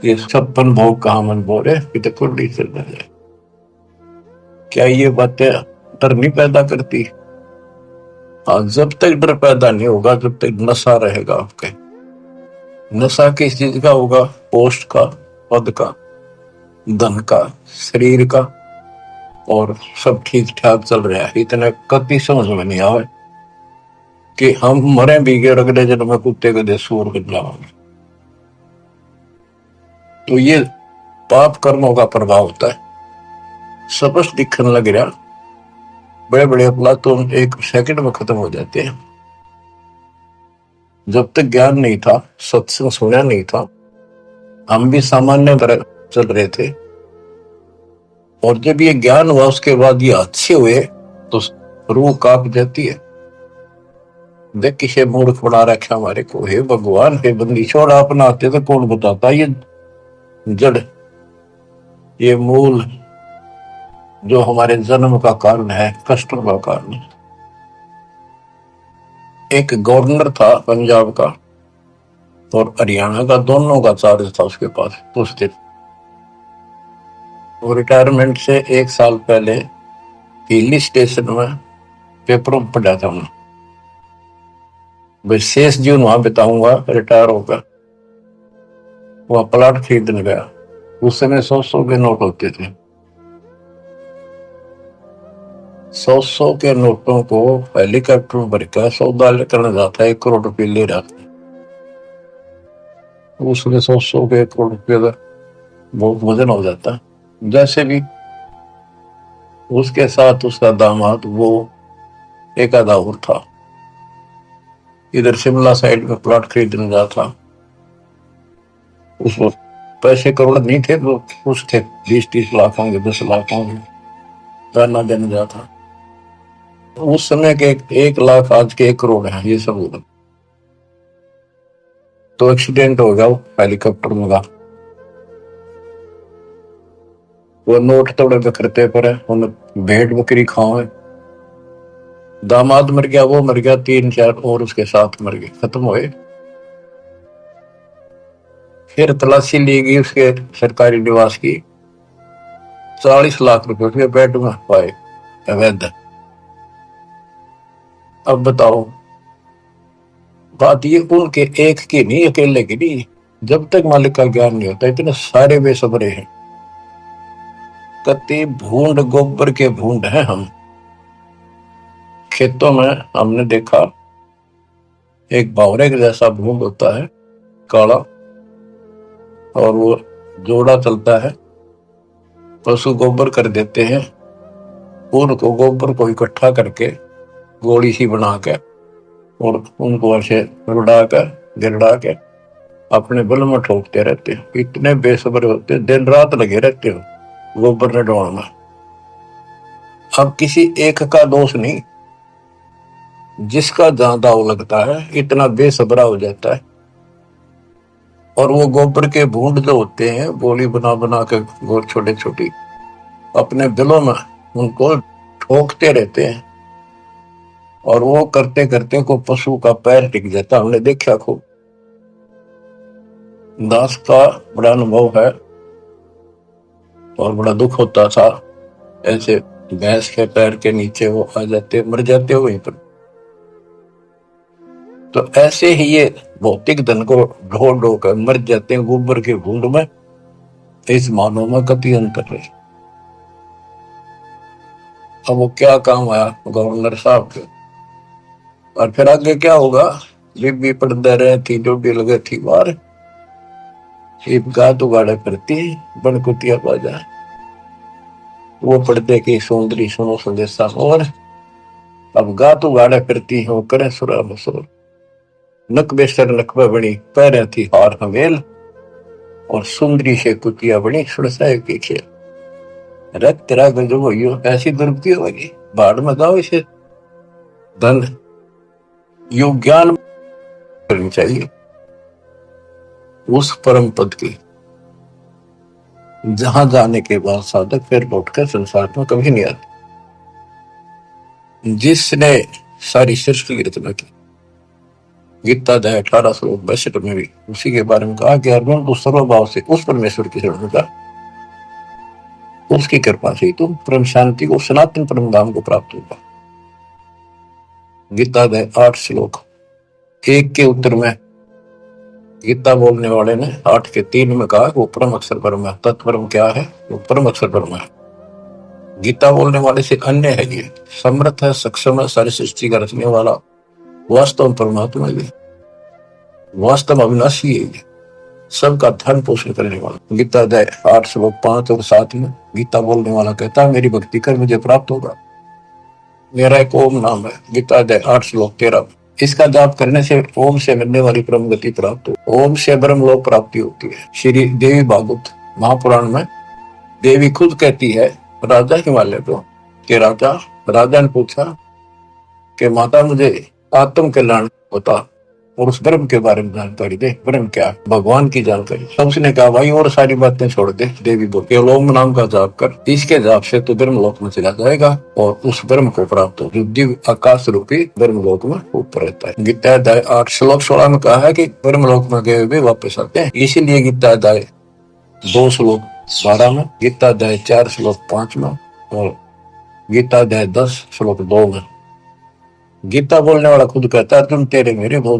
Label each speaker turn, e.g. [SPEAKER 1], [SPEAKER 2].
[SPEAKER 1] ये 56 भोग कहाँ मन बोले कि कुंडली चल जाए। क्या ये बातें डर नहीं पैदा करती? हाँ, जब तक डर पैदा नहीं होगा, जब तक नशा रहेगा आपके। नशा किस चीज का होगा? पोस्ट का, पद का, धन का, शरीर का, और सब ठीक ठाक चल रहा है। इतना कभी समझ में नहीं आवे कि हम मरे भी गए, अगले जन्म में कुत्ते के दे सूर बन जाओगे। तो ये पाप कर्मों का प्रभाव होता है। स्पष्ट दिखने लग रहा, बड़े बड़े अपराध तो एक सेकंड में खत्म हो जाते हैं। जब तक ज्ञान नहीं था, सत्संग सुना नहीं था, हम भी सामान्य तरह चल रहे थे। और जब ये ज्ञान हुआ उसके बाद ये अच्छे हुए तो रूह कांप जाती है। देख किसे मूर्ख बना रखा हमारे को। हे भगवान, हे बंदी छोड़, अपना आते तो कौन बताता? ये जड़, ये मूल जो हमारे जन्म का कारण है, कष्टों का कारण है। एक गवर्नर था पंजाब का और हरियाणा का, दोनों का चार्ज था उसके पास उस दिन। वो रिटायरमेंट से 1 साल पहले हिली स्टेशन में पेपरों में पढ़ा था उन्होंने, शेष जीवन वहां बिताऊंगा रिटायर होकर। वहां प्लाट खरीदने गया। उस समय 100-100 के नोट होते थे। 100-100 के नोटों को हेलीकॉप्टर में भरकर सौदा करने जाता है, 1 करोड़ रुपये ले रहा था। उसमें 100-100 के 1 करोड़ रुपये का बहुत वजन हो जाता है। जैसे भी उसके साथ उसका दामाद, वो एक आधा और था, इधर शिमला साइड में प्लॉट खरीदने जाता। उसको पैसे करोड़ नहीं थे तो कुछ थे, 20-30 लाख होंगे, 10 लाख होंगे, दाना देने जाता। उस समय के 1 लाख आज के 1 करोड़ है, ये सब होगा। तो एक्सीडेंट हो गया वो हेलीकॉप्टर में का। वो नोट तोड़े बिखरते पर भेड़ बकरी खाओ। दामाद मर गया, वो मर गया, 3-4 और उसके साथ मर गए, खत्म हुए। फिर तलाशी ली गई उसके सरकारी निवास की, 40 लाख रुपए उसके बेड में पाए अवैध। अब बताओ, बात ये उनके एक की नहीं, अकेले की नहीं। जब तक मालिक का ज्ञान नहीं होता, इतने सारे बेसब्रे हैं। कति भूंड, गोबर के भूंड हैं हम। खेतों में हमने देखा एक बावरे के जैसा भूंड होता है, काला, और वो जोड़ा चलता है। पशु गोबर कर देते हैं, उनको गोबर को इकट्ठा करके गोली सी बना के और उनको ऐसे रुड़ा कर गिरड़ा के अपने बल में ठोकते रहते हैं। इतने बेसब्र होते, दिन रात लगे रहते हो गोबर ने ढोने में। अब किसी एक का दोष नहीं, जिसका जहां दाव लगता है इतना बेसब्रा हो जाता है। और वो गोबर के भूंड जो होते हैं, गोली बना बना के गोल छोटे छोटी अपने दिलों में उनको ठोकते रहते हैं। और वो करते करते को पशु का पैर टिक जाता, हमने देखा खूब। दास का बड़ा अनुभव है और बड़ा दुख होता था। ऐसे भैंस के पैर के नीचे वो आ जाते, मर जाते हो वहीं पर। तो ऐसे ही ये भौतिक धन को ढो ढो कर मर जाते हैं गोबर के भूंड में। इस मानव में कति अंतर है। अब वो क्या काम आया गवर्नर साहब के, और फिर आगे क्या होगा? बीबी पड़ते रहे थी, डोडी लगे थी बार, गात उगाड़े फिरती बन कुतिया बाजा। वो पढ़ते की सौंदरी सुनो संदेशा और अब गात उगाड़े फिरती हो करे सुरा मसोर। नक बेसर नकबा बनी, पैर थी हार हवेल, और सुंदरी से कुतिया बनी सुरसाए की खेल। रख तेरा गजब हो, ऐसी दुर्गति होगी, बाढ़ में जाओ। इसे धन योग ज्ञान करनी चाहिए उस परम पद की, जहां जाने के बाद साधक फिर लौटकर संसार में कभी नहीं आते। जिसने सारी सृष्टि की रचना की, गीता अध्याय 1862 में भी उसी के बारे में कहा कि अर्जुन तू सर्वभाव से उस परमेश्वर की शरण कर, उसकी कृपा से तुम परम शांति को, सनातन परम धाम को प्राप्त होगा। गीता अध्याय 8 श्लोक 1 के उत्तर में गीता बोलने वाले ने 8 के 3 में कहा वो परम अक्षर परम है। तत्परम क्या है? वो परम अक्षर परम है। गीता बोलने वाले से अन्य है, ये समर्थ है, सक्षम है, सारी सृष्टि का रचने वाला, वास्तव परमात्मा है, वास्तव अविनाशी है, ये सबका धन पोषण करने वाला। गीता अध्याय 8 श्लोक 5 और 7 में गीता बोलने वाला कहता है मेरी भक्ति कर मुझे प्राप्त होगा, मेरा एक ओम नाम है। गीता अध्याय 8 श्लोक 13 इसका जाप करने से ओम से मिलने वाली परम गति प्राप्त हो, ओम से ब्रह्म लोक प्राप्ति होती है। श्री देवी भागवत महापुराण में देवी खुद कहती है राजा हिमालय को कि राजा ने पूछा कि माता मुझे आत्म कल्याण होता और उस ब्रह्म के बारे में जानकारी दे, ब्रह्म क्या, भगवान की जानकारी। तो उसने कहा भाई और सारी बातें छोड़ दे, देवी बोल केवल ओम नाम का जाप कर, इसके जाप से तो ब्रह्म लोक में चला जाएगा और उस ब्रह्म को प्राप्त हो, जो दिव्य आकाश रूपी ब्रह्म लोक में ऊपर रहता है। गीता अध्याय 8 श्लोक 16 में कहा है कि ब्रह्म लोक में गए हुए वापस आते हैं। इसीलिए गीता अध्याय 2 श्लोक 12 में, गीता अध्याय 4 श्लोक 5 में और गीता अध्याय 10 श्लोक 2 में गीता बोलने वाला खुद कहता है तुम तेरे मेरे बहुत